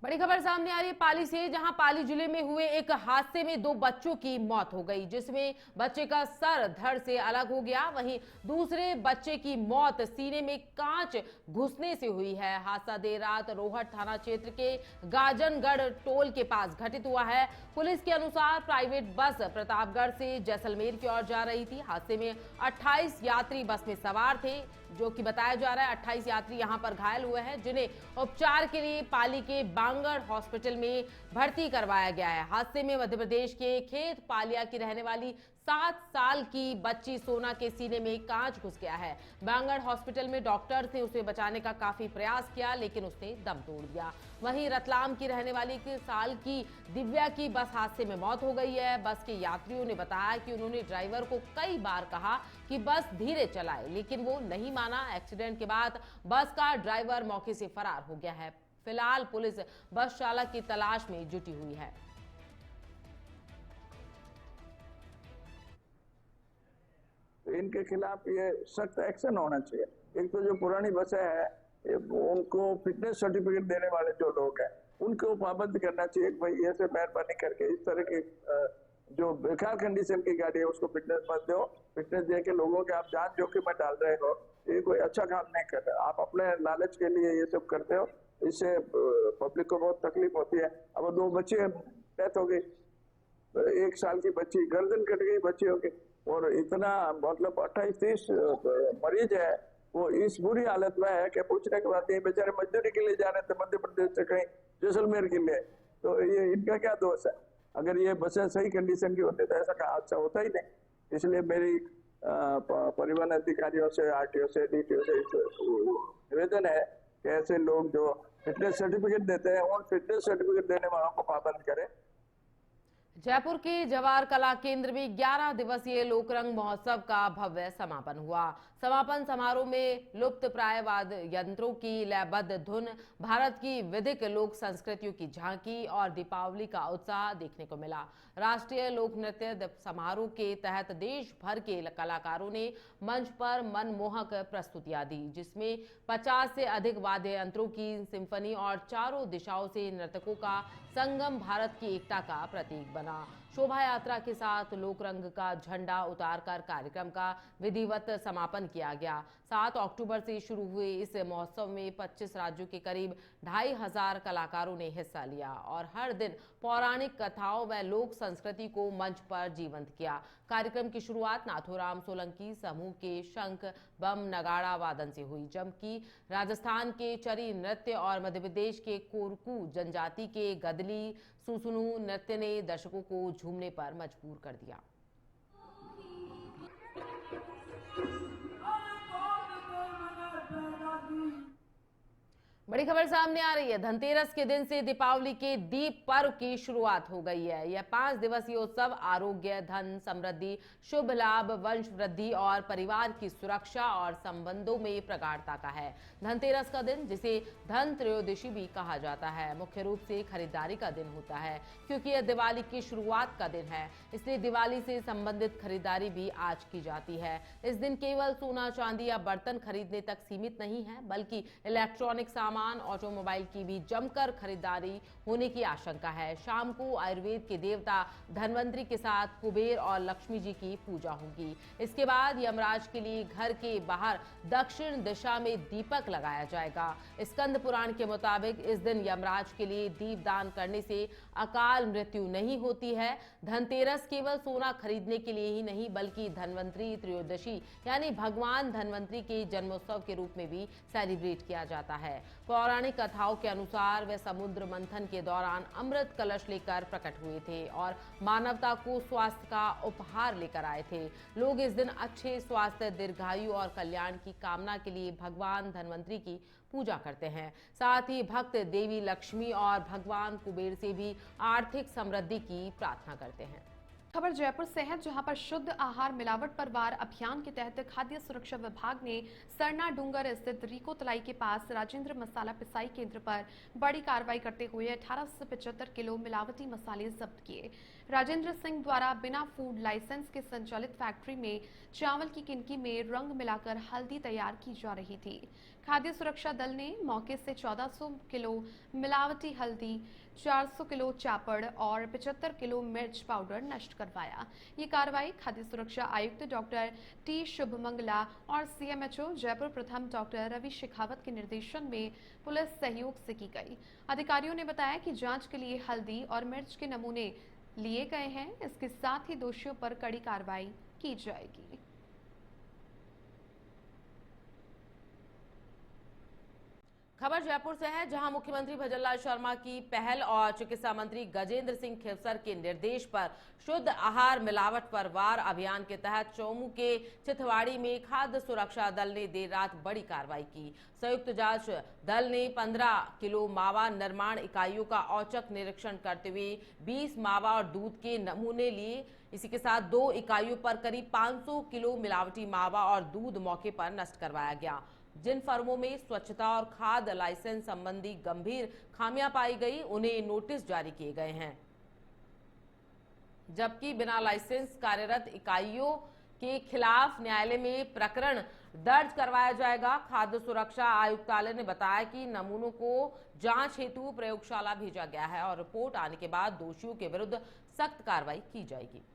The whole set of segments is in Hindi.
बड़ी खबर सामने आ रही है पाली से, जहां पाली जिले में हुए एक हादसे में 2 बच्चों की मौत हो गई, जिसमें बच्चे का सर धड़ से अलग हो गया। वहीं दूसरे बच्चे की मौत सीने में कांच घुसने से हुई है। हादसा देर रात रोहट थाना क्षेत्र के गाजनगढ़ टोल के पास घटित हुआ है। पुलिस के अनुसार प्राइवेट बस प्रतापगढ़ से जैसलमेर की ओर जा रही थी। हादसे में 28 यात्री बस में सवार थे, जो कि बताया जा रहा है 28 यात्री यहां पर घायल हुए हैं, जिन्हें उपचार के लिए पाली के बांगड़ हॉस्पिटल में भर्ती करवाया गया है। हादसे में मध्य प्रदेश के खेत पालिया की रहने वाली 7 साल की बच्ची सोना के सीने में कांच घुस गया है। बांगड़ हॉस्पिटल में डॉक्टर्स ने उसे बचाने का काफी प्रयास किया, लेकिन उसने दम तोड़ दिया। वहीं रतलाम की रहने वाली 1 साल की दिव्या की बस हादसे में मौत हो गई है। बस के यात्रियों ने बताया कि उन्होंने ड्राइवर को कई बार कहा कि बस धीरे चलाए, लेकिन वो नहीं माना। एक्सीडेंट के बाद बस का ड्राइवर मौके से फरार हो गया है। फिलहाल पुलिस बस चालक की तलाश में जुटी हुई है। इनके खिलाफ ये सख्त एक्शन होना चाहिए। एक तो जो पुरानी बसें हैं, उनको फिटनेस सर्टिफिकेट देने वाले जो लोग हैं, उनको पाबंद करना चाहिए कि भाई ऐसे मेहरबानी करके इस तरह की जो बेकार कंडीशन की गाड़ी है उसको फिटनेस मत दो। फिटनेस दे के लोगों के आप जान जोखिम में डाल रहे हो, ये कोई अच्छा काम नहीं कर रहे। आप अपने लालच के लिए ये सब करते हो, इससे पब्लिक को बहुत तकलीफ होती है। अब 2 बच्चे डेथ हो गई, 1 साल की बच्ची गर्दन कट गई बच्ची हो गई, और इतना मतलब 28-30 मरीज है, वो इस बुरी हालत में है कि पूछने के बाद ये बेचारे मजदूरी के लिए जा रहे थे मध्य प्रदेश से कहीं जैसलमेर के लिए, तो ये इनका क्या दोष है? अगर ये बसें सही कंडीशन की होती तो ऐसा हादसा होता ही नहीं। इसलिए मेरी परिवहन अधिकारियों से, आरटीओ से, डीटीओ से निवेदन है कि ऐसे लोग जो फिटनेस सर्टिफिकेट देते हैं, उन फिटनेस सर्टिफिकेट देने वालों को पाबंद करें। जयपुर के जवाहर कला केंद्र में 11 दिवसीय लोकरंग महोत्सव का भव्य समापन हुआ। समापन समारोह में लुप्त प्राय वाद्य यंत्रों की लयबद्ध धुन, भारत की विधिक लोक संस्कृतियों की झांकी और दीपावली का उत्साह देखने को मिला। राष्ट्रीय लोक नृत्य समारोह के तहत देश भर के कलाकारों ने मंच पर मनमोहक प्रस्तुतियां दी, जिसमें 50 से अधिक वाद्य यंत्रों की सिम्फनी और चारों दिशाओं से नर्तकों का संगम भारत की एकता का प्रतीक बना। शोभा यात्रा के साथ लोकरंग का झंडा उतारकर कार्यक्रम का विधिवत समापन किया गया। 7 अक्टूबर से शुरू हुए इस महोत्सव में 25 राज्यों के करीब 2500 कलाकारों ने हिस्सा लिया और हर दिन पौराणिक कथाओं व लोक संस्कृति को मंच पर जीवंत किया। कार्यक्रम की शुरुआत नाथूराम सोलंकी समूह के शंख, बम, नगाड़ा वादन से हुई, जबकि राजस्थान के चरी नृत्य और मध्य प्रदेश के कोरकू जनजाति के गदली सुसुनु नृत्य ने दर्शकों को झूमने पर मजबूर कर दिया। बड़ी खबर सामने आ रही है। धनतेरस के दिन से दीपावली के दीप पर्व की शुरुआत हो गई है। यह 5 दिवसीय उत्सव आरोग्य, धन, समृद्धि, शुभ लाभ, वंश वृद्धि और परिवार की सुरक्षा और संबंधों में प्रगाढ़ता का है। धनतेरस का दिन, जिसे धन त्रयोदशी भी कहा जाता है, मुख्य रूप से खरीदारी का दिन होता है, क्योंकि यह दिवाली की शुरुआत का दिन है। इसलिए दिवाली से संबंधित खरीदारी भी आज की जाती है। इस दिन केवल सोना, चांदी या बर्तन खरीदने तक सीमित नहीं है, बल्कि इलेक्ट्रॉनिक सामान, ऑटोमोबाइल की भी जमकर खरीदारी होने की आशंका है। शाम को आयुर्वेद के देवता धनवंतरी के साथ कुबेर और लक्ष्मी जी की पूजा होगी। इसके बाद यमराज के लिए घर के बाहर दक्षिण दिशा में दीपक लगाया जाएगा। स्कंद पुराण के मुताबिक इस दिन यमराज के लिए दीपदान करने से अकाल मृत्यु नहीं होती है। धनतेरस केवल सोना खरीदने के लिए ही नहीं, बल्कि धनवंतरी त्रयोदशी यानी भगवान धनवंतरी के जन्मोत्सव के रूप में भी सेलिब्रेट किया जाता है। पौराणिक कथाओं के अनुसार वे समुद्र मंथन के दौरान अमृत कलश लेकर प्रकट हुए थे और मानवता को स्वास्थ्य का उपहार लेकर आए थे। लोग इस दिन अच्छे स्वास्थ्य, दीर्घायु और कल्याण की कामना के लिए भगवान धनवंतरी की पूजा करते हैं। साथ ही भक्त देवी लक्ष्मी और भगवान कुबेर से भी आर्थिक समृद्धि की प्रार्थना करते हैं। खबर जयपुर से है, जहां पर शुद्ध आहार मिलावट पर वार अभियान के तहत खाद्य सुरक्षा विभाग ने सरना डूंगर स्थित रिको तलाई के पास राजेंद्र मसाला पिसाई केंद्र पर बड़ी कार्रवाई करते हुए 1875 किलो मिलावटी मसाले जब्त किए। राजेंद्र सिंह द्वारा बिना फूड लाइसेंस के संचालित फैक्ट्री में चावल की किनकी में रंग मिलाकर हल्दी तैयार की जा रही थी। खाद्य सुरक्षा दल ने मौके से 1400 किलो मिलावटी हल्दी, 400 किलो चापड़ और 75 किलो मिर्च पाउडर नष्ट करवाया। ये कार्रवाई खाद्य सुरक्षा आयुक्त डॉक्टर टी शुभमंगला और सीएमएचओ जयपुर प्रथम डॉक्टर रवि शेखावत के निर्देशन में पुलिस सहयोग से की गई। अधिकारियों ने बताया कि जांच के लिए हल्दी और मिर्च के नमूने लिए गए हैं। इसके साथ ही दोषियों पर कड़ी कार्रवाई की जाएगी। खबर जयपुर से है, जहां मुख्यमंत्री भजनलाल शर्मा की पहल और चिकित्सा मंत्री गजेंद्र सिंह खेवसर के निर्देश पर शुद्ध आहार मिलावट पर वार अभियान के तहत चौमू के चिथवाड़ी में खाद्य सुरक्षा दल ने देर रात बड़ी कार्रवाई की। संयुक्त जांच दल ने 15 किलो मावा निर्माण इकाइयों का औचक निरीक्षण करते हुए 20 मावा और दूध के नमूने लिए। इसी के साथ 2 इकाइयों पर करीब 500 किलो मिलावटी मावा और दूध मौके पर नष्ट करवाया गया। जिन फर्मों में स्वच्छता और खाद्य लाइसेंस संबंधी गंभीर खामियां पाई गई, उन्हें नोटिस जारी किए गए हैं, जबकि बिना लाइसेंस कार्यरत इकाइयों के खिलाफ न्यायालय में प्रकरण दर्ज करवाया जाएगा। खाद्य सुरक्षा आयुक्तालय ने बताया कि नमूनों को जांच हेतु प्रयोगशाला भेजा गया है और रिपोर्ट आने के बाद दोषियों के विरुद्ध सख्त कार्रवाई की जाएगी।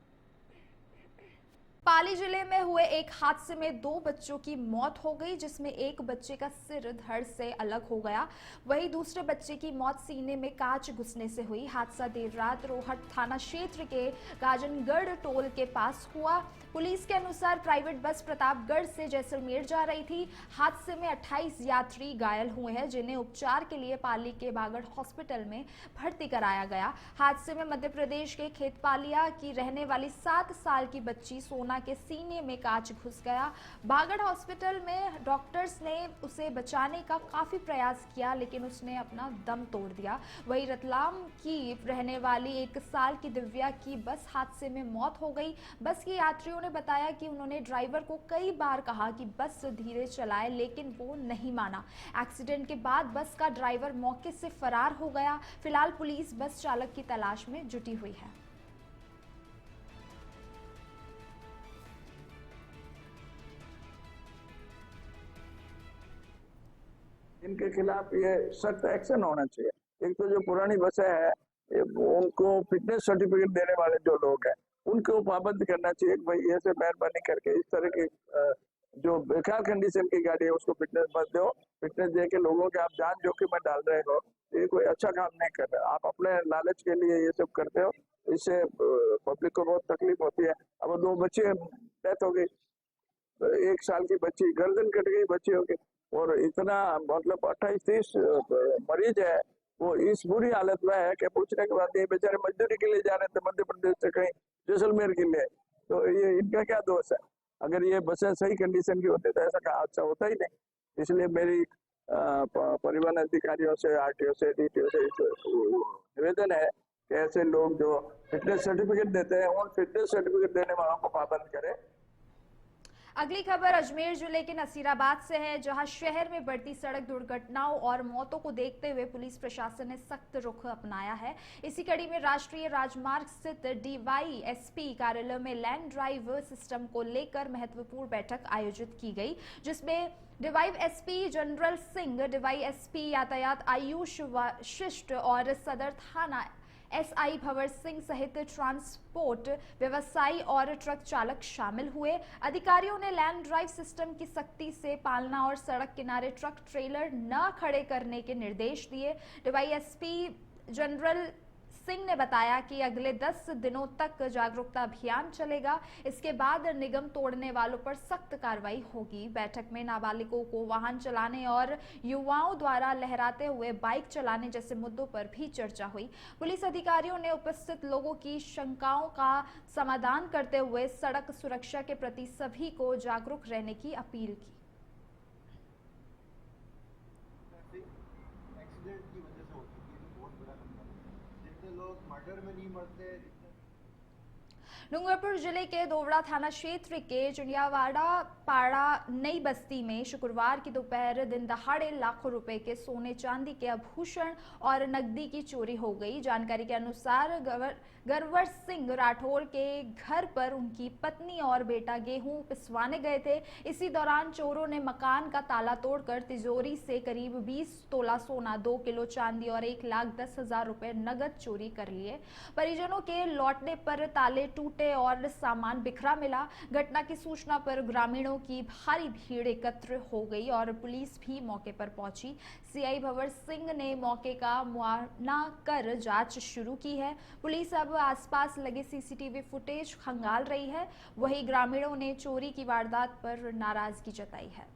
पाली जिले में हुए एक हादसे में 2 बच्चों की मौत हो गई, जिसमें एक बच्चे का सिर धड़ से अलग हो गया। वहीं दूसरे बच्चे की मौत सीने में कांच घुसने से हुई। हादसा देर रात रोहट थाना क्षेत्र के गाजनगढ़ टोल के पास हुआ। पुलिस के अनुसार प्राइवेट बस प्रतापगढ़ से जैसलमेर जा रही थी। हादसे में 28 यात्री घायल हुए हैं, जिन्हें उपचार के लिए पाली के बागड़ हॉस्पिटल में भर्ती कराया गया। हादसे में मध्य प्रदेश के खेतपालिया की रहने वाली 7 साल की बच्ची सोना के सीने में कांच घुस गया। बागड़ हॉस्पिटल में डॉक्टर्स ने उसे बचाने का काफी प्रयास किया, लेकिन उसने अपना दम तोड़ दिया। वहीं रतलाम की रहने वाली 1 साल की दिव्या की बस हादसे में मौत हो गई। बस के यात्रियों ने बताया कि उन्होंने ड्राइवर को कई बार कहा कि बस धीरे चलाए, लेकिन वो नहीं माना। एक्सीडेंट के बाद बस का ड्राइवर मौके से फरार हो गया। फिलहाल पुलिस बस चालक की तलाश में जुटी हुई है। इनके खिलाफ ये सख्त एक्शन होना चाहिए। एक तो जो पुरानी बसें हैं, उनको फिटनेस सर्टिफिकेट देने वाले जो लोग हैं, उनको पाबंद करना चाहिए कि भाई ऐसे मेहरबानी करके इस तरह की जो बेकार कंडीशन की गाड़ी है उसको फिटनेस मत दो। फिटनेस दे के लोगों के आप जान जोखिम में डाल रहे हो, ये कोई अच्छा काम नहीं कर रहे। आप अपने लालच के लिए ये सब करते हो, इससे पब्लिक को बहुत तकलीफ होती है। अब 2 बच्चे डेथ हो गई, 1 साल की बच्ची गर्दन कट गई बच्ची हो गई, और इतना मतलब 28-30 मरीज है, वो इस बुरी हालत में है कि पूछने के बाद ये बेचारे मजदूरी के लिए जा रहे थे मध्य प्रदेश से कहीं जैसलमेर के लिए, तो ये इनका क्या दोष है? अगर ये बसें सही कंडीशन की होती तो ऐसा हादसा होता ही नहीं। इसलिए मेरी परिवहन अधिकारियों से, आरटीओ से, डीटीओ से निवेदन है कि ऐसे लोग जो फिटनेस सर्टिफिकेट देते हैं, उन फिटनेस सर्टिफिकेट देने वालों को पाबंद करें। अगली खबर अजमेर जिले के नसीराबाद से है, जहां शहर में बढ़ती सड़क दुर्घटनाओं और मौतों को देखते हुए पुलिस प्रशासन ने सख्त रुख अपनाया है। इसी कड़ी में राष्ट्रीय राजमार्ग स्थित डीवाईएसपी कार्यालय में लैंड ड्राइव सिस्टम को लेकर महत्वपूर्ण बैठक आयोजित की गई, जिसमें डीवाईएसपी जनरल सिंह, डीवाईएसपी यातायात आयुष वशिष्ठ और सदर थाना एसआई भंवर सिंह सहित ट्रांसपोर्ट व्यवसायी और ट्रक चालक शामिल हुए। अधिकारियों ने लैंड ड्राइव सिस्टम की सख्ती से पालना और सड़क किनारे ट्रक ट्रेलर न खड़े करने के निर्देश दिए। डीवाईएसपी जनरल सिंह ने बताया कि अगले 10 दिनों तक जागरूकता अभियान चलेगा। इसके बाद नियम तोड़ने वालों पर सख्त कार्रवाई होगी। बैठक में नाबालिगों को वाहन चलाने और युवाओं द्वारा लहराते हुए बाइक चलाने जैसे मुद्दों पर भी चर्चा हुई। पुलिस अधिकारियों ने उपस्थित लोगों की शंकाओं का समाधान करते हुए सड़क सुरक्षा के प्रति सभी को जागरूक रहने की अपील की। डूंगरपुर जिले के दोवड़ा थाना क्षेत्र के चुनियावाड़ा पाड़ा नई बस्ती में शुक्रवार की दोपहर दिन दहाड़े लाखों रुपए के सोने चांदी के आभूषण और नकदी की चोरी हो गई। जानकारी के अनुसार गरवर सिंह राठौर के घर पर उनकी पत्नी और बेटा गेहूं पिसवाने गए थे। इसी दौरान चोरों ने मकान का ताला तोड़कर तिजोरी से करीब 20 तोला सोना, 2 किलो चांदी और 1,10,000 रुपए नगद चोरी कर लिए। परिजनों के लौटने पर ताले टूटे और सामान बिखरा मिला। घटना की सूचना पर ग्रामीणों की भारी भीड़ एकत्र हो गई और पुलिस भी मौके पर पहुंची। सीआई भंवर सिंह ने मौके का मुआयना कर जांच शुरू की है। पुलिस अब आसपास लगे सीसीटीवी फुटेज खंगाल रही है। वहीं ग्रामीणों ने चोरी की वारदात पर नाराजगी जताई है।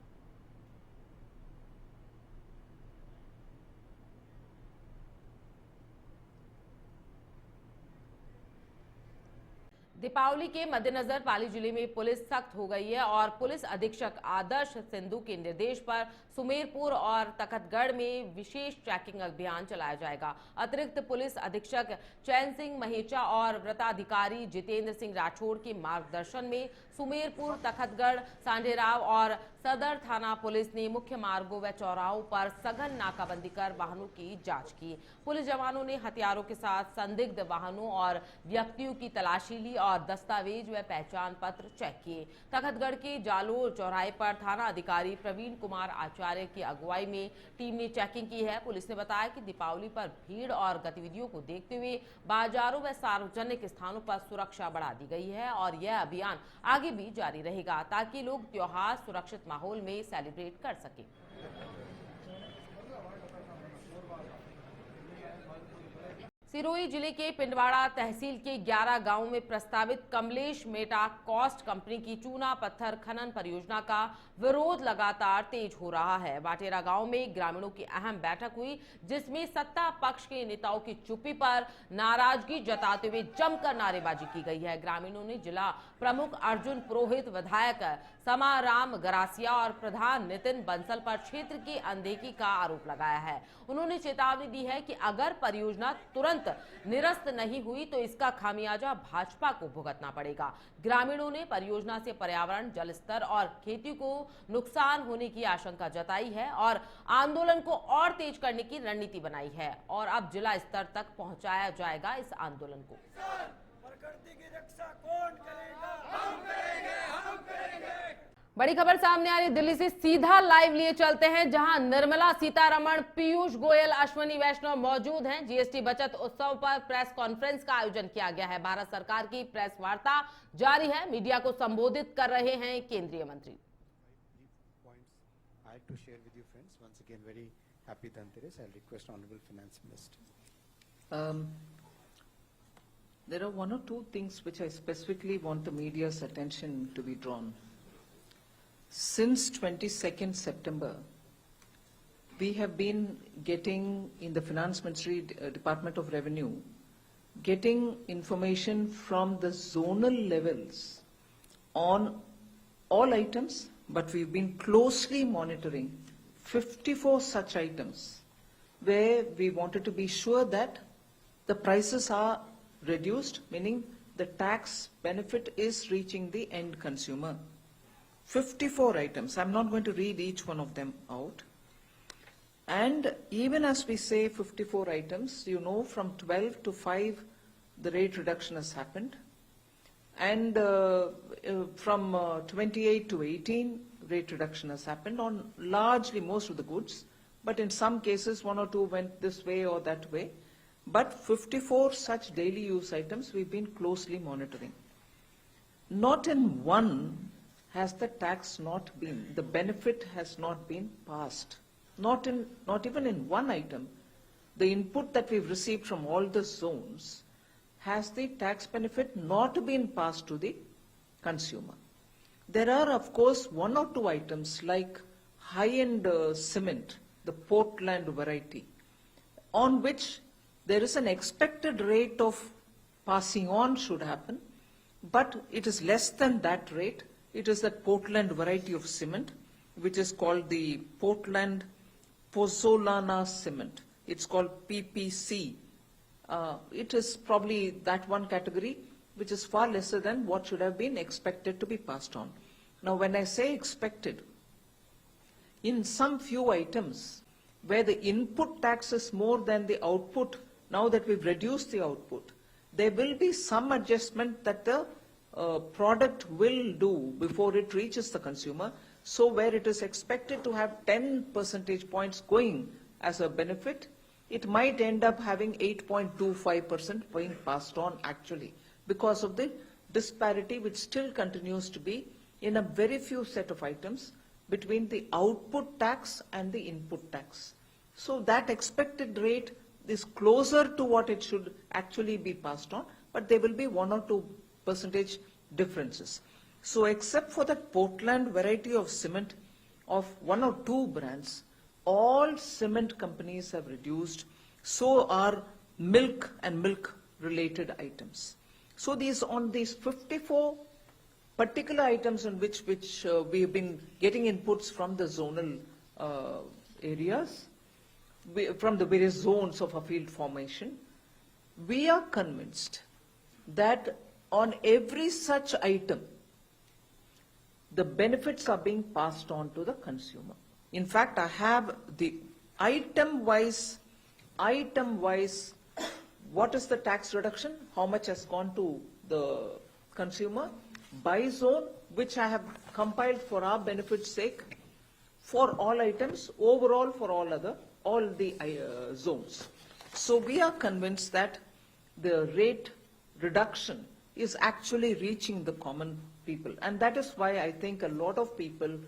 दीपावली के मद्देनजर पाली जिले में पुलिस सख्त हो गई है और पुलिस अधीक्षक आदर्श सिंधु के निर्देश पर सुमेरपुर और तखतगढ़ में विशेष चेकिंग अभियान चलाया जाएगा। अतिरिक्त पुलिस अधीक्षक चैन सिंह महेचा और व्रताधिकारी जितेंद्र सिंह राठौड़ के मार्गदर्शन में सुमेरपुर, तखतगढ़, सांडेराव और सदर थाना पुलिस ने मुख्य मार्गों व चौराहों पर सघन नाकाबंदी कर वाहनों की जांच की। पुलिस जवानों ने हथियारों के साथ संदिग्ध वाहनों और व्यक्तियों की तलाशी ली और दस्तावेज व पहचान पत्र चेक किए। तखतगढ़ के जालोर चौराहे पर थाना अधिकारी प्रवीण कुमार आचार्य की अगुवाई में टीम ने चेकिंग की है। पुलिस ने बताया कि दीपावली पर भीड़ और गतिविधियों को देखते हुए बाजारों व सार्वजनिक स्थानों पर सुरक्षा बढ़ा दी गई है और यह अभियान आगे भी जारी रहेगा ताकि लोग त्योहार सुरक्षित माहौल में सेलिब्रेट कर सकें। सिरोही जिले के पिंडवाड़ा तहसील के 11 गांवों में प्रस्तावित कमलेश मेटा कॉस्ट कंपनी की चूना पत्थर खनन परियोजना का विरोध लगातार तेज हो रहा है। बाटेरा गांव में ग्रामीणों की अहम बैठक हुई जिसमें सत्ता पक्ष के नेताओं की चुप्पी पर नाराजगी जताते हुए जमकर नारेबाजी की गई है। ग्रामीणों ने जिला प्रमुख अर्जुन पुरोहित, विधायक समाराम गरासिया और प्रधान नितिन बंसल पर क्षेत्र की अनदेखी का आरोप लगाया है। उन्होंने चेतावनी दी है कि अगर परियोजना तुरंत निरस्त नहीं हुई तो इसका खामियाजा भाजपा को भुगतना पड़ेगा। ग्रामीणों ने परियोजना से पर्यावरण, जल स्तर और खेती को नुकसान होने की आशंका जताई है और आंदोलन को और तेज करने की रणनीति बनाई है और अब जिला स्तर तक पहुंचाया जाएगा इस आंदोलन को। प्रकृति की रक्षा कौन करेगा? हम करेंगे, हम करेंगे। बड़ी खबर सामने आ रही दिल्ली से सीधा लाइव लिए चलते हैं जहां निर्मला सीतारमण, पीयूष गोयल, अश्विनी वैष्णव मौजूद हैं। जीएसटी बचत उत्सव पर प्रेस कॉन्फ्रेंस का आयोजन किया गया है। भारत सरकार की प्रेस वार्ता जारी है। मीडिया को संबोधित कर रहे हैं केंद्रीय मंत्री। There are one or two things which I specifically want the media's attention to be drawn. Since 22nd September, we have been getting in the Finance Ministry Department of Revenue, getting information from the zonal levels on all items, but we've been closely monitoring 54 such items where we wanted to be sure that the prices are reduced, meaning the tax benefit is reaching the end consumer. 54 items. I'm not going to read each one of them out. And even as we say 54 items, you know, from 12 to 5, the rate reduction has happened. And from 28 to 18, rate reduction has happened on largely most of the goods. But in some cases, one or two went this way or that way. But 54 such daily use items we've been closely monitoring. Not in one has the tax not been, the benefit has not been passed. Not even in one item. The input that we've received from all the zones has the tax benefit not been passed to the consumer. There are, of course, one or two items like high-end cement, the Portland variety, on which there is an expected rate of passing on should happen, but it is less than that rate. It is that Portland variety of cement, which is called the Portland Pozzolana cement. It's called PPC. It is probably that one category which is far lesser than what should have been expected to be passed on. Now, when I say expected, in some few items where the input tax is more than the output, now that we've reduced the output, there will be some adjustment that the product will do before it reaches the consumer. So where it is expected to have 10 percentage points going as a benefit, it might end up having 8.25% being passed on actually, because of the disparity which still continues to be in a very few set of items between the output tax and the input tax. So that expected rate is closer to what it should actually be passed on, but there will be 1 or 2% differences. So except for that Portland variety of cement of 1 or 2 brands, all cement companies have reduced, so are milk and milk related items. So these 54 particular items on which we have been getting inputs from the zonal areas, from the various zones of a field formation, we are convinced that on every such item, the benefits are being passed on to the consumer. In fact, I have the item-wise, what is the tax reduction, how much has gone to the consumer, by zone, which I have compiled for our benefit's sake, for all items, overall for all the zones. So we are convinced that the rate reduction is actually reaching the common people. And that is why I think a lot of people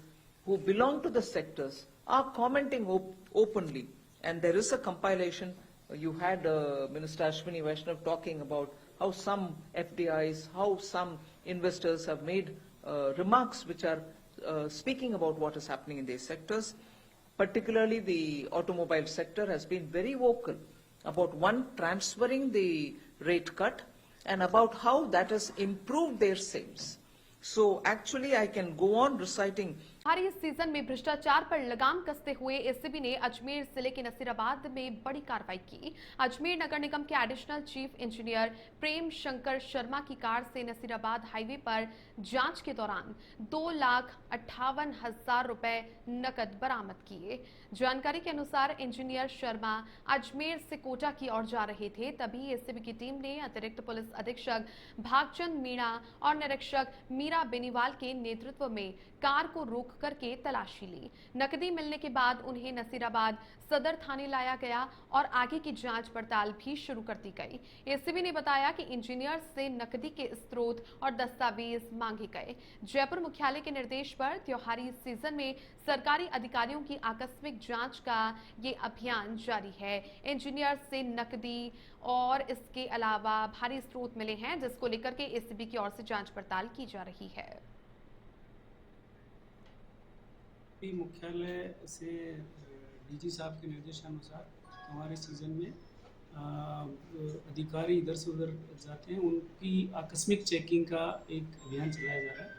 who belong to the sectors are commenting openly. And there is a compilation. You had Minister Ashwini Vaishnav talking about how some FDIs, how some investors have made remarks which are speaking about what is happening in these sectors. Particularly the automobile sector has been very vocal about transferring the rate cut and about how that has improved their sales. So actually I can go on reciting. इस सीजन में भ्रष्टाचार पर लगाम कसते हुए एसीबी ने अजमेर जिले के नसीराबाद में बड़ी कार्रवाई की। अजमेर नगर निगम के additional chief engineer Prem Shankar Sharma की कार से नसीराबाद हाईवे पर जांच के दौरान 2,58,000 रुपए नकद बरामद किए। जानकारी के अनुसार इंजीनियर शर्मा अजमेर से कोटा की ओर जा रहे थे, तभी एसीबी की टीम ने अतिरिक्त पुलिस अधीक्षक भागचंद मीणा और निरीक्षक मीरा बेनीवाल के नेतृत्व में कार को रोक करके तलाशी ली। नकदी मिलने के बाद उन्हें नसीराबाद सदर थाने लाया गया और आगे की जांच पड़ताल भी शुरू कर दी गई। एसीबी ने बताया कि इंजीनियर से नकदी के स्रोत और दस्तावेज मांगे गए। जयपुर मुख्यालय के निर्देश पर त्योहारी सीजन में सरकारी अधिकारियों की आकस्मिक जांच का ये अभियान जारी है। इंजीनियर से नकदी और इसके अलावा भारी स्रोत मिले हैं, जिसको लेकर के एसीबी की ओर से जांच पड़ताल की जा रही है। मुख्यालय से डीजी साहब के निर्देशानुसार हमारे सीजन में अधिकारी इधर से उधर जाते हैं, उनकी आकस्मिक चेकिंग का एक अभियान चलाया जा रहा है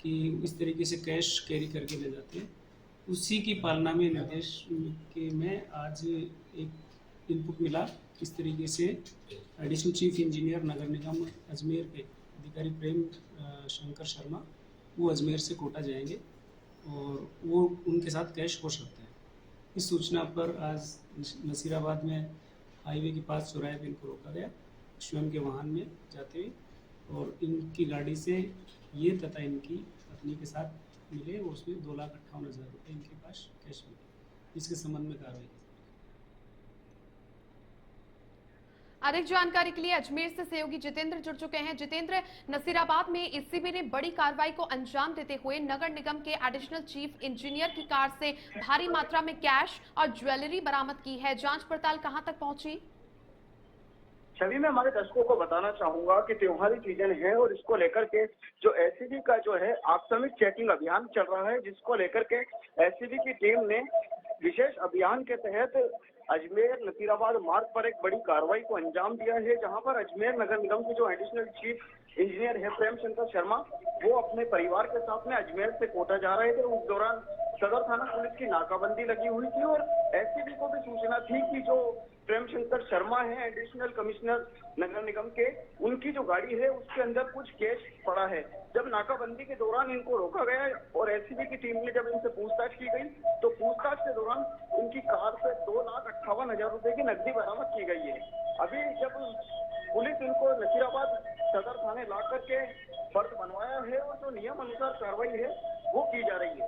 कि इस तरीके से कैश कैरी करके ले जाते हैं। उसी की पालना में निर्देश के में आज एक इनपुट मिला। इस तरीके से एडिशनल चीफ इंजीनियर नगर निगम अजमेर के अधिकारी प्रेम शंकर शर्मा वो अजमेर से कोटा जाएंगे और वो उनके साथ कैश हो सकता है। इस सूचना पर आज नसीराबाद में हाईवे के पास चौराहे पर इनको रोका गया स्वयं के वाहन में जाते हुए, और इनकी गाड़ी से ये तथा इनकी पत्नी के साथ मिले और उसमें 2,58,000 रुपये इनके पास कैश मिले। इसके संबंध में कार्रवाई की। अधिक जानकारी के लिए अजमेर से सहयोगी जितेंद्र जुड़ चुके हैं। जितेंद्र, नसीराबाद में एसीबी ने बड़ी कार्रवाई को अंजाम देते हुए नगर निगम के एडिशनल चीफ इंजीनियर की कार से भारी मात्रा में कैश और ज्वेलरी बरामद की है। जांच पड़ताल कहां तक पहुंची? छवि में हमारे दर्शकों को बताना चाहूंगा कि त्योहारी सीजन है और इसको लेकर के जो एसीबी का जो है आकस्मिक चेकिंग अभियान चल रहा है, जिसको लेकर के एसीबी की टीम ने विशेष अभियान के तहत अजमेर नसीराबाद मार्ग पर एक बड़ी कार्रवाई को अंजाम दिया है, जहां पर अजमेर नगर निगम के जो एडिशनल चीफ इंजीनियर है प्रेम शंकर शर्मा, वो अपने परिवार के साथ में अजमेर से कोटा जा रहे थे। उस दौरान सदर थाना पुलिस की नाकाबंदी लगी हुई थी और एसीबी को भी सूचना थी कि जो प्रेम शंकर शर्मा है, एडिशनल कमिश्नर नगर निगम के, उनकी जो गाड़ी है उसके अंदर कुछ कैश पड़ा है। जब नाकाबंदी के दौरान इनको रोका गया और एसीबी की टीम ने जब इनसे पूछताछ की गई तो पूछताछ के दौरान इनकी कार से 2,58,000 रुपए की नकदी बरामद की गई है। अभी जब पुलिस इनको नसीराबाद सदर थाने ला करके फर्द बनवाया है और जो नियम अनुसार कार्रवाई है वो की जा रही है।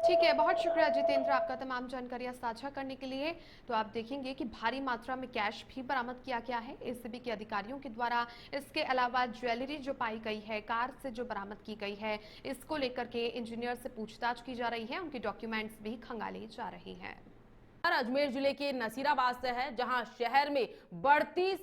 ठीक है, बहुत शुक्रिया जितेंद्र आपका तमाम जानकारियां साझा करने के लिए। तो आप देखेंगे कि भारी मात्रा में कैश भी बरामद किया गया है एसीबी के अधिकारियों के द्वारा। इसके अलावा ज्वेलरी जो पाई गई है, कार से जो बरामद की गई है, इसको लेकर के इंजीनियर से पूछताछ की जा रही है, उनके डॉक्यूमेंट्स भी खंगाले जा रहे हैं। अजमेर जिले के नसीराबाद से है, जहां शहर में बढ़ती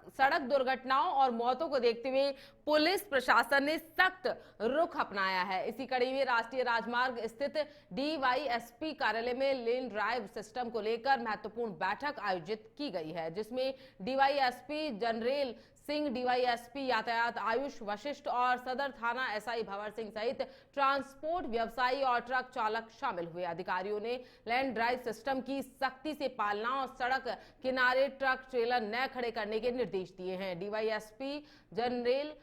सड़क दुर्घटनाओं और मौतों को देखते हुए पुलिस प्रशासन ने सख्त रुख अपनाया है। इसी कड़ी में राष्ट्रीय राजमार्ग स्थित डीवाईएसपी कार्यालय में लेन ड्राइव सिस्टम को लेकर महत्वपूर्ण बैठक आयोजित की गई है, जिसमें डीवाईएसपी जनरल सिंह, डीवाईएसपी यातायात आयुष वशिष्ठ और सदर थाना एसआई भंवर सिंह सहित ट्रांसपोर्ट व्यवसायी और ट्रक चालक शामिल हुए। अधिकारियों ने लैंड ड्राइव सिस्टम की सख्ती से पालना और सड़क किनारे ट्रक ट्रेलर न खड़े करने के निर्देश दिए हैं। डीवाईएसपी जनरल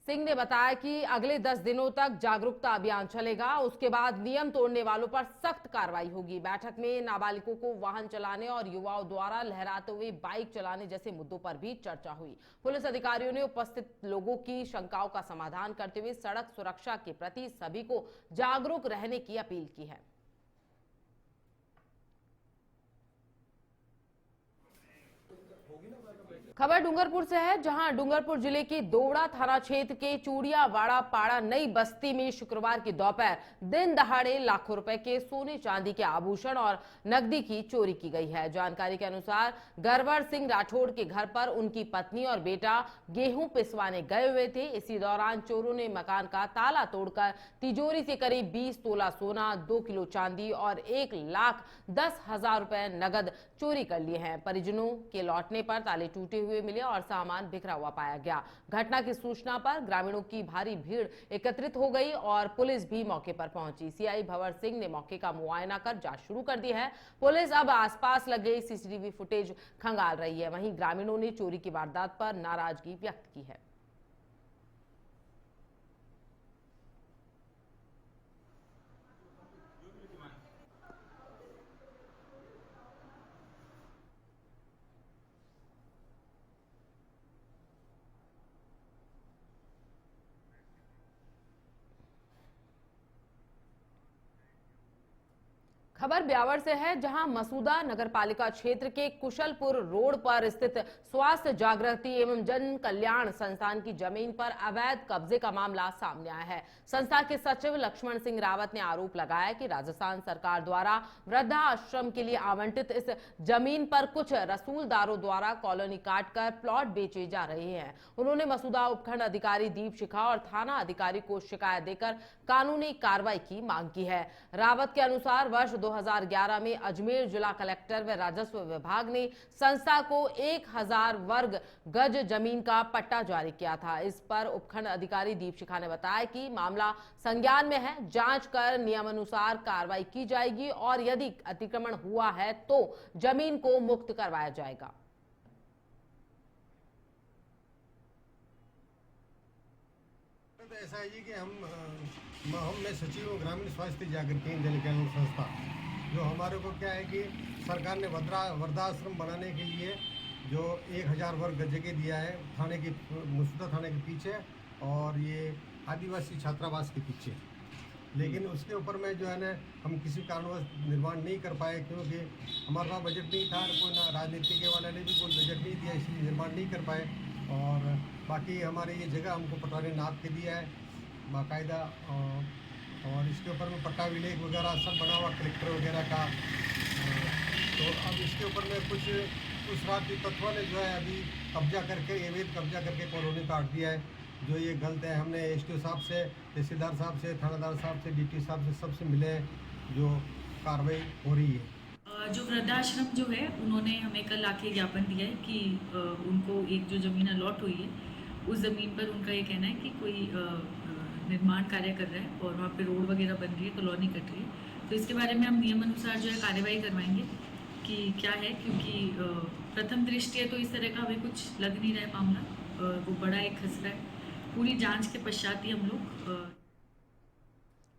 सिंह ने बताया कि अगले 10 दिनों तक जागरूकता अभियान चलेगा, उसके बाद नियम तोड़ने वालों पर सख्त कार्रवाई होगी। बैठक में नाबालिगों को वाहन चलाने और युवाओं द्वारा लहराते हुए बाइक चलाने जैसे मुद्दों पर भी चर्चा हुई। पुलिस अधिकारियों ने उपस्थित लोगों की शंकाओं का समाधान करते हुए सड़क सुरक्षा के प्रति सभी को जागरूक रहने की अपील की है। खबर डूंगरपुर से है, जहां डूंगरपुर जिले के दोवड़ा थाना क्षेत्र के चूड़ियावाड़ा पाड़ा नई बस्ती में शुक्रवार की दोपहर दिन दहाड़े लाखों रुपए के सोने चांदी के आभूषण और नकदी की चोरी की गई है। जानकारी के अनुसार गरवर सिंह राठौड़ के घर पर उनकी पत्नी और बेटा गेहूं पिसवाने गए हुए थे। इसी दौरान चोरों ने मकान का ताला तोड़कर तिजोरी से करीब 20 तोला सोना, 2 किलो चांदी और 1,10,000 रुपए नगद चोरी कर लिए हैं। परिजनों के लौटने पर ताले टूटे हुए मिले और सामान बिखरा हुआ पाया गया। घटना की सूचना पर ग्रामीणों की भारी भीड़ एकत्रित हो गई और पुलिस भी मौके पर पहुंची। सीआई भंवर सिंह ने मौके का मुआयना कर जांच शुरू कर दी है। पुलिस अब आसपास लगे सीसीटीवी फुटेज खंगाल रही है। वहीं ग्रामीणों ने चोरी की वारदात पर नाराजगी व्यक्त की है। खबर ब्यावर से है, जहां मसूदा नगरपालिका क्षेत्र के कुशलपुर रोड पर स्थित स्वास्थ्य जागृति एवं जन कल्याण संस्थान की जमीन पर अवैध कब्जे का मामला सामने आया है। संस्था के सचिव लक्ष्मण सिंह रावत ने आरोप लगाया कि राजस्थान सरकार द्वारा वृद्धा आश्रम के लिए आवंटित इस जमीन पर कुछ रसूलदारों द्वारा कॉलोनी काटकर प्लॉट बेचे जा रहे हैं। उन्होंने मसूदा उपखंड अधिकारी दीप शिखा और थाना अधिकारी को शिकायत देकर कानूनी कार्रवाई की मांग की है। रावत के अनुसार वर्ष 2011 में अजमेर जिला कलेक्टर व राजस्व विभाग ने संस्था को 1000 वर्ग गज जमीन का पट्टा जारी किया था। इस पर उपखंड अधिकारी दीप शिखा ने बताया कि मामला संज्ञान में है, जांच कर नियमानुसार कार्रवाई की जाएगी और यदि अतिक्रमण हुआ है तो जमीन को मुक्त करवाया जाएगा। ऐसा है जी कि मैं सचिव हूँ ग्रामीण स्वास्थ्य जागृति जन कल्याण संस्था। जो हमारे को क्या है कि सरकार ने वृद्धाश्रम बनाने के लिए जो 1000 वर्ग जगह दिया है थाने की, मसूदा थाने के पीछे और ये आदिवासी छात्रावास के पीछे, लेकिन उसके ऊपर में जो है ना हम किसी कारणवश निर्माण नहीं कर पाए, क्योंकि हमारे पास बजट नहीं था, कोई राजनीति के वाले ने भी कोई बजट नहीं दिया, इसलिए निर्माण नहीं कर पाए। और बाकी हमारे ये जगह हमको पटवारी नाप के दिया है बाकायदा, और इसके ऊपर में पट्टा विलेख वगैरह सब बना हुआ कलेक्टर वगैरह का। तो अब इसके ऊपर में कुछ उस रात्रि तत्वों ने जो है अभी कब्जा करके, अवैध कब्जा करके कॉलोनी काट दिया है, जो ये गलत है। हमने एसटीओ साहब से, तहसीलदार साहब से, थानादार साहब से, डीटी साहब से सबसे मिले, जो कार्रवाई हो रही है। जो वृद्धाश्रम जो है उन्होंने हमें कल आके ज्ञापन दिया है कि उनको एक जो ज़मीन अलॉट हुई है उस ज़मीन पर उनका ये कहना है कि कोई निर्माण कार्य कर रहा है और वहाँ पे रोड वगैरह बन रही है, कॉलोनी कट रही है। तो इसके बारे में हम नियमानुसार जो है कार्रवाई करवाएंगे कि क्या है, क्योंकि प्रथम दृष्टया तो इस तरह का हमें कुछ लग नहीं रहा है मामला। वो बड़ा एक खसरा है। पूरी जांच के पश्चात ही हम लोग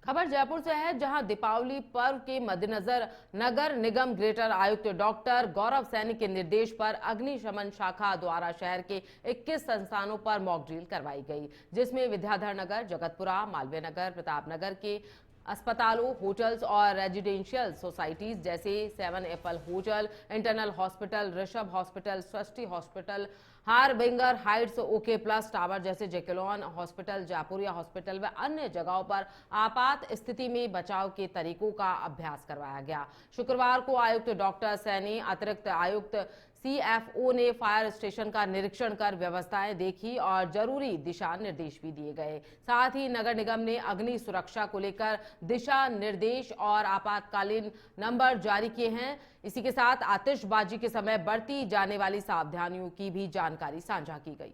खबर जयपुर से है, जहां दीपावली पर्व के मद्देनजर नगर निगम ग्रेटर आयुक्त डॉक्टर गौरव सैनी के निर्देश पर अग्निशमन शाखा द्वारा शहर के 21 संस्थानों पर मॉक ड्रिल करवाई गई, जिसमें विद्याधर नगर, जगतपुरा, मालवीय नगर, प्रताप नगर के अस्पतालों, होटल्स और रेजिडेंशियल सोसाइटीज जैसे 7 Apple Hotel, internal hospital, Rishabh hospital, Swasti hospital, Harbinger Heights, OK Plus Tower जैसे जैकेलॉन हॉस्पिटल, जयपुरिया हॉस्पिटल व अन्य जगहों पर आपात स्थिति में बचाव के तरीकों का अभ्यास करवाया गया। शुक्रवार को आयुक्त डॉक्टर सैनी, अतिरिक्त आयुक्त CFO ने फायर स्टेशन का निरीक्षण कर व्यवस्थाएं देखी और जरूरी दिशा निर्देश भी दिए गए। साथ ही नगर निगम ने अग्नि सुरक्षा को लेकर दिशा निर्देश और आपातकालीन नंबर जारी किए हैं। इसी के साथ आतिशबाजी के समय बरती जाने वाली सावधानियों की भी जानकारी साझा की गई।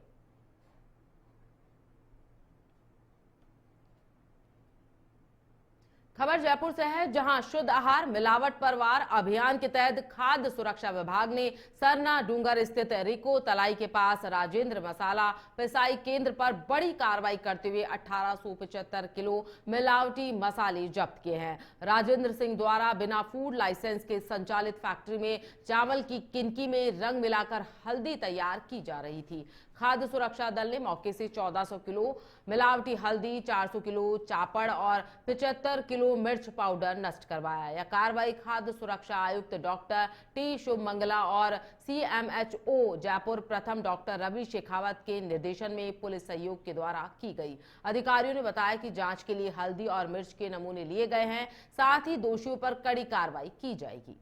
खबर जयपुर से है, जहां शुद्ध आहार मिलावट परवार अभियान के तहत खाद्य सुरक्षा विभाग ने सरना डूंगर स्थित रिको तलाई के पास राजेंद्र मसाला पिसाई केंद्र पर बड़ी कार्रवाई करते हुए 1875 किलो मिलावटी मसाले जब्त किए हैं। राजेंद्र सिंह द्वारा बिना फूड लाइसेंस के संचालित फैक्ट्री में चावल की किनकी में रंग मिलाकर हल्दी तैयार की जा रही थी। खाद्य सुरक्षा दल ने मौके से 1400 किलो मिलावटी हल्दी, 400 किलो चापड़ और 75 किलो मिर्च पाउडर नष्ट करवाया। यह कार्रवाई खाद्य सुरक्षा आयुक्त डॉक्टर टी शुभमंगला और CMHO जयपुर प्रथम डॉक्टर रवि शेखावत के निर्देशन में पुलिस सहयोग के द्वारा की गई। अधिकारियों ने बताया कि जांच के लिए हल्दी और मिर्च के नमूने लिए गए हैं, साथ ही दोषियों पर कड़ी कार्रवाई की जाएगी।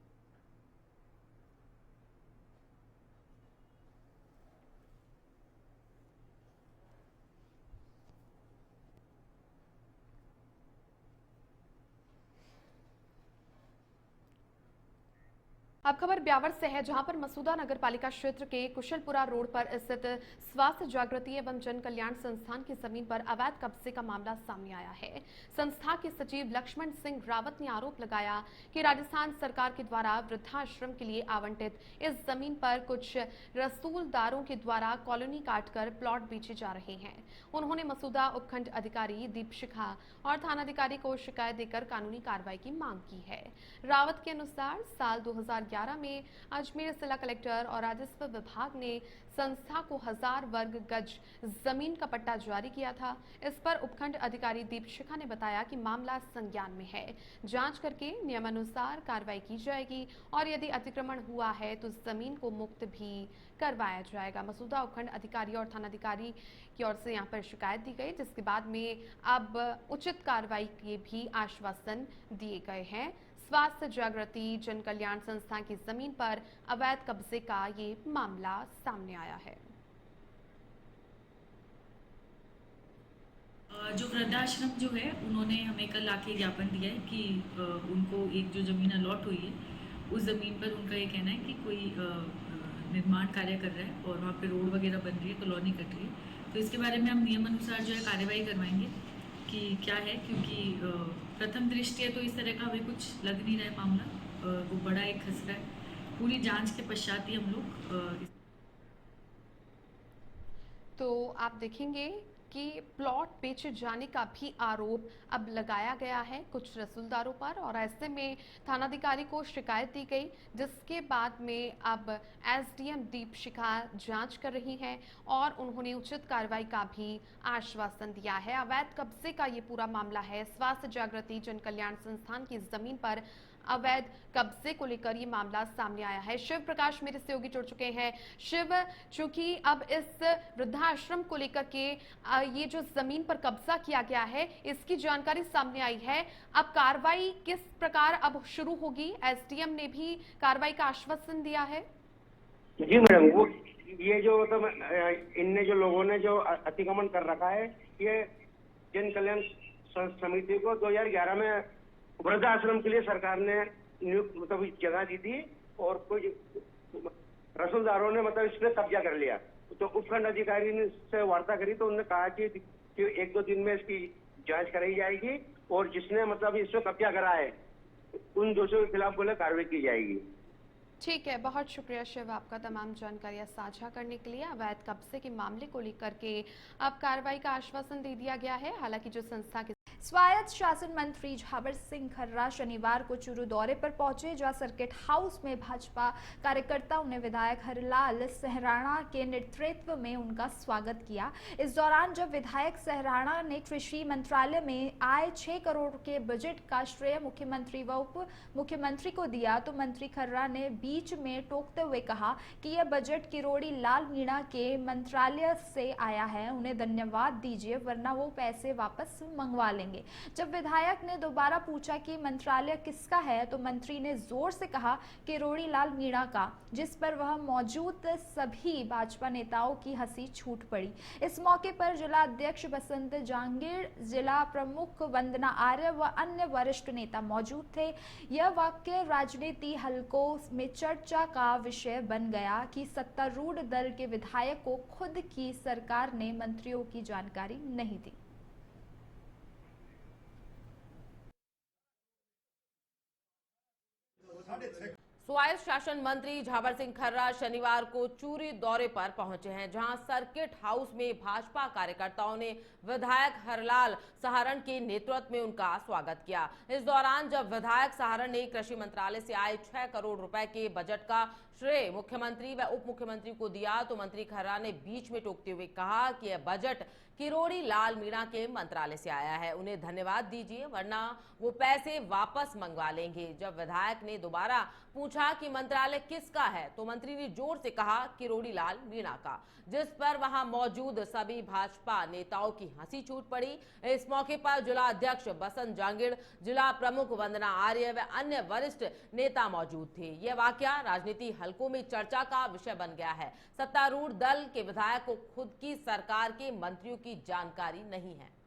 अब खबर ब्यावर से है, जहां पर मसूदा नगरपालिका क्षेत्र के कुशलपुरा रोड पर स्थित स्वास्थ्य जागृति एवं जन कल्याण संस्थान की जमीन पर अवैध कब्जे का मामला सामने आया है। संस्था के सचिव लक्ष्मण सिंह रावत ने आरोप लगाया कि राजस्थान सरकार के द्वारा वृद्धाश्रम के लिए आवंटित इस जमीन पर कुछ रसूलदारों के द्वारा कॉलोनी काटकर प्लॉट बेचे जा रहे हैं। उन्होंने मसूदा उपखंड अधिकारी दीपशिखा और थानाधिकारी को शिकायत देकर कानूनी कार्रवाई की मांग की है। रावत के अनुसार साल 2011 में अजमेर जिला कलेक्टर और राजस्व विभाग ने संस्था को 1000 वर्ग गज जमीन का पट्टा जारी किया था। इस पर उपखंड अधिकारी दीपशिखा ने बताया कि मामला संज्ञान में है, जांच करके नियमानुसार कार्रवाई की जाएगी और यदि अतिक्रमण हुआ है तो जमीन को मुक्त भी करवाया जाएगा। मसूदा उपखंड अधिकारी और थानाधिकारी की ओर से यहां पर शिकायत दी गई, जिसके बाद में अब उचित कार्रवाई के भी आश्वासन दिए गए हैं। स्वास्थ्य जागृति जन कल्याण संस्था की जमीन पर अवैध कब्जे का ये मामला सामने आया है। जो वृद्धाश्रम जो है, उन्होंने हमें कल आके ज्ञापन दिया है कि उनको एक जो जमीन अलॉट हुई है, उस जमीन पर उनका ये कहना है कि कोई निर्माण कार्य कर रहा है और वहाँ पे रोड वगैरह बन रही है, कॉलोनी कट रही है। तो इसके बारे में हम नियम अनुसार जो है कार्रवाई करवाएंगे कि क्या है, क्योंकि प्रथम दृष्टया तो इस तरह का हमें कुछ लग नहीं रहा है मामला। वो बड़ा एक खसरा है। पूरी जांच के पश्चात ही हम लोग तो आप देखेंगे कि प्लॉट बेचे जाने का भी आरोप अब लगाया गया है कुछ रसूलदारों पर, और ऐसे में थानाधिकारी को शिकायत दी गई, जिसके बाद में अब SDM दीपशिखा जांच कर रही हैं और उन्होंने उचित कार्रवाई का भी आश्वासन दिया है। अवैध कब्जे का ये पूरा मामला है। स्वास्थ्य जागृति जन कल्याण संस्थान की जमीन पर अवैध कब्जे को लेकर ये मामला सामने आया है। शिव प्रकाश मेरे सहयोगी जुड़ चुके हैं। शिव, चूंकि अब इस वृद्धाश्रम को लेकर के ये जो जमीन पर कब्जा किया गया है, इसकी जानकारी सामने आई है, अब कार्रवाई किस प्रकार अब शुरू होगी? SDM ने भी कार्रवाई का आश्वासन दिया है। जी मैडम, वो ये जो मतलब इनने जो लोगों ने जो अतिक्रमण कर रखा है, ये जन कल्याण समिति को 2011 में वृद्धाश्रम के लिए सरकार ने मतलब जगह दी थी और कुछ रसूलदारों ने मतलब इस पर कब्जा कर लिया। तो उपखंड अधिकारी ने से वार्ता करी तो उन्होंने कहा कि 1-2 दिन में इसकी जांच कराई जाएगी और जिसने मतलब इस पर कब्जा करा है उन दोषियों के खिलाफ बोले कार्रवाई की जाएगी। ठीक है, बहुत शुक्रिया शिव आपका तमाम जानकारियां साझा करने के लिए। अवैध कब्जे के मामले को लेकर के अब कार्रवाई का आश्वासन दे दिया गया है। हालांकि जो संस्था के स्वायत्त शासन मंत्री झावर सिंह खर्रा शनिवार को चूरू दौरे पर पहुंचे, जहां सर्किट हाउस में भाजपा कार्यकर्ताओं ने विधायक हरलाल सहराणा के नेतृत्व में उनका स्वागत किया। इस दौरान जब विधायक सहराणा ने कृषि मंत्रालय में आए 6 करोड़ के बजट का श्रेय मुख्यमंत्री व उप मुख्यमंत्री को दिया, तो मंत्री खर्रा ने बीच में टोकते हुए कहा कि यह बजट किरोड़ी लाल मीणा के मंत्रालय से आया है, उन्हें धन्यवाद दीजिए वरना वो पैसे वापस मंगवा लेंगे। जब विधायक ने दोबारा पूछा कि मंत्रालय किसका है, तो मंत्री ने जोर से कहा किरोड़ी लाल मीणा का, जिस पर वह मौजूद सभी भाजपा नेताओं की हंसी छूट पड़ी। इस मौके पर जिला अध्यक्ष बसंत जांगीर, जिला प्रमुख वंदना आर्य व अन्य वरिष्ठ नेता मौजूद थे। यह वाक्य राजनीति हलकों में चर्चा का विषय बन गया कि सत्तारूढ़ दल के विधायक को खुद की सरकार ने मंत्रियों की जानकारी नहीं दी। स्वायत्त शासन मंत्री झावर सिंह खर्रा शनिवार को चूरू दौरे पर पहुंचे हैं, जहां सर्किट हाउस में भाजपा कार्यकर्ताओं ने विधायक हरलाल सहारण के नेतृत्व में उनका स्वागत किया। इस दौरान जब विधायक सहारण ने कृषि मंत्रालय से आए 6 करोड़ रुपए के बजट का श्रेय मुख्यमंत्री व उप मुख्यमंत्री को दिया, तो मंत्री खर्रा ने बीच में टोकते हुए कहा कि यह बजट किरोड़ी लाल मीणा के मंत्रालय से आया है, उन्हें धन्यवाद दीजिए वरना वो पैसे वापस मंगवा लेंगे। जब विधायक ने दोबारा पूछा कि मंत्रालय किसका है, तो मंत्री ने जोर से कहा किरोड़ी लाल मीणा का, जिस पर वहां मौजूद सभी भाजपा नेताओं की हंसी छूट पड़ी। इस मौके पर जिला अध्यक्ष बसंत जांगीर, जिला प्रमुख वंदना आर्य व अन्य वरिष्ठ नेता मौजूद थे। यह वाकया राजनीति हलकों में चर्चा का विषय बन गया है। सत्तारूढ़ दल के विधायक को खुद की सरकार के मंत्रियों की जानकारी नहीं है।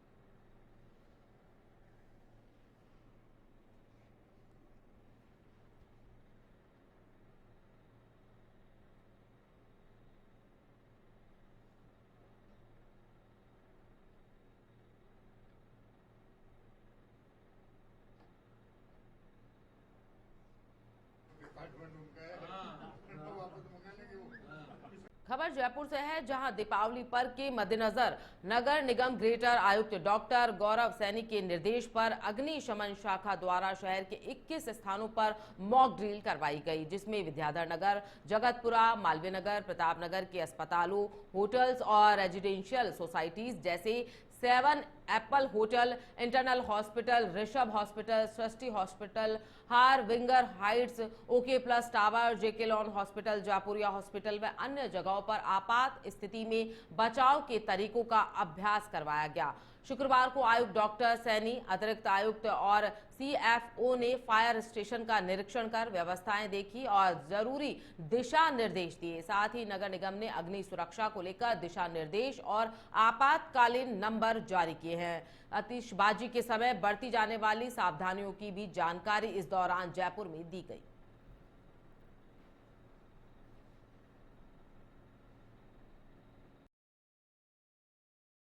खबर जयपुर से है, जहां दीपावली पर्व के मद्देनजर नगर निगम ग्रेटर आयुक्त डॉक्टर गौरव सैनी के निर्देश पर अग्निशमन शाखा द्वारा शहर के 21 स्थानों पर मॉक ड्रिल करवाई गई, जिसमें विद्याधर नगर, जगतपुरा, मालवीय नगर, प्रताप नगर के अस्पतालों, होटल्स और रेजिडेंशियल सोसाइटीज जैसे 7 Apple Hotel, internal hospital, Rishabh hospital, Srishti hospital, Harbinger Heights, OK Plus Tower, JK Lone hospital, Jaipuria hospital व अन्य जगहों पर आपात स्थिति में बचाव के तरीकों का अभ्यास करवाया गया। शुक्रवार को आयुक्त डॉक्टर सैनी, अतिरिक्त आयुक्त और सीएफओ ने फायर स्टेशन का निरीक्षण कर व्यवस्थाएं देखी और जरूरी दिशा निर्देश दिए। साथ ही नगर निगम ने अग्नि सुरक्षा को लेकर दिशा निर्देश और आपातकालीन नंबर जारी किए हैं। आतिशबाजी के समय बरती जाने वाली सावधानियों की भी जानकारी इस दौरान जयपुर में दी गई।